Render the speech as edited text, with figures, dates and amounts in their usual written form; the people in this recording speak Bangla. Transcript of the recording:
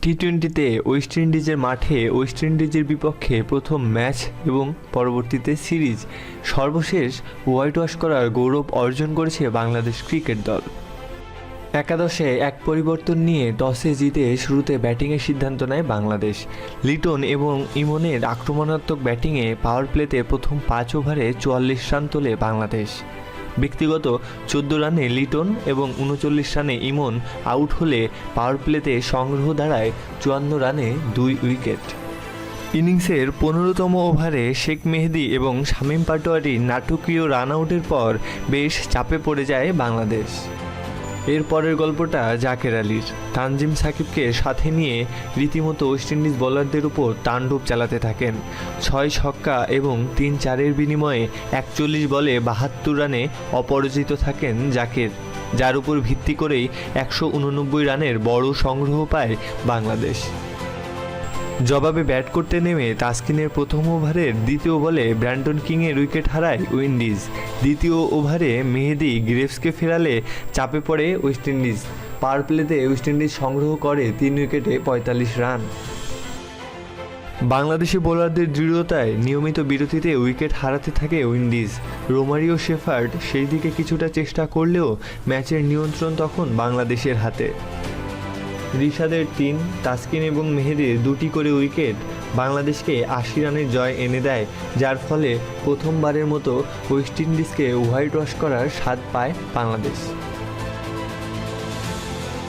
টি-20তে ওয়েস্ট ইন্ডিজের মাঠে ওয়েস্ট ইন্ডিজের বিপক্ষে প্রথম ম্যাচ এবং পরবর্তীতে সিরিজ সর্বশেষ হোয়াইট ওয়াশ করার গৌরব অর্জন করেছে বাংলাদেশ ক্রিকেট দল। একাদশে এক পরিবর্তন নিয়ে টসে জিতে শুরুতে ব্যাটিংয়ের সিদ্ধান্ত নেয় বাংলাদেশ। লিটন এবং ইমনের আক্রমণাত্মক ব্যাটিংয়ে পাওয়ার প্লেতে প্রথম 5 ওভারে 44 রান তোলে বাংলাদেশ। ব্যক্তিগত 14 রানে লিটন এবং 39 রানে ইমন আউট হলে পাওয়ার প্লেতে সংগ্রহ দাঁড়ায় 54 রানে 2 উইকেট। ইনিংসের 15তম ওভারে শেখ মেহেদী এবং শামীম পাটোয়ারির নাটকীয় রান আউটের পর বেশ চাপে পড়ে যায় বাংলাদেশ। এর পরের গল্পটা জাকের আলীর। তানজিম সাকিবকে সাথে নিয়ে রীতিমতো ওয়েস্ট ইন্ডিজ বোলারদের উপর তাণ্ডব চালাতে থাকেন। 6 ছক্কা এবং 3 চারের বিনিময়ে 41 বলে 72 রানে অপরাজিত থাকেন জাকের, যার উপর ভিত্তি করেই 189 রানের বড় সংগ্রহ পায় বাংলাদেশ। জবাবে ব্যাট করতে নেমে তাসকিনের প্রথম ওভারের দ্বিতীয় বলে ব্র্যান্ডন কিংয়ের উইকেট হারায় উইন্ডিজ। দ্বিতীয় ওভারে মেহেদী গ্রেভসকে ফেরালে চাপে পড়ে ওয়েস্ট ইন্ডিজ। পাওয়ার প্লেতে ওয়েস্ট ইন্ডিজ সংগ্রহ করে 3 উইকেটে 45 রান। বাংলাদেশি বোলারদের দৃঢ়তায় নিয়মিত বিরতিতে উইকেট হারাতে থাকে উইন্ডিজ। রোমারিও শেফার্ড সেই দিকে কিছুটা চেষ্টা করলেও ম্যাচের নিয়ন্ত্রণ তখন বাংলাদেশের হাতে। রিশাদের 3, তাসকিন এবং মেহেদীর 2টি করে উইকেট বাংলাদেশকে 80 রানের জয় এনে দেয়, যার ফলে প্রথমবারের মতো ওয়েস্ট ইন্ডিজকে হোয়াইট ওয়াশ করার স্বাদ পায় বাংলাদেশ।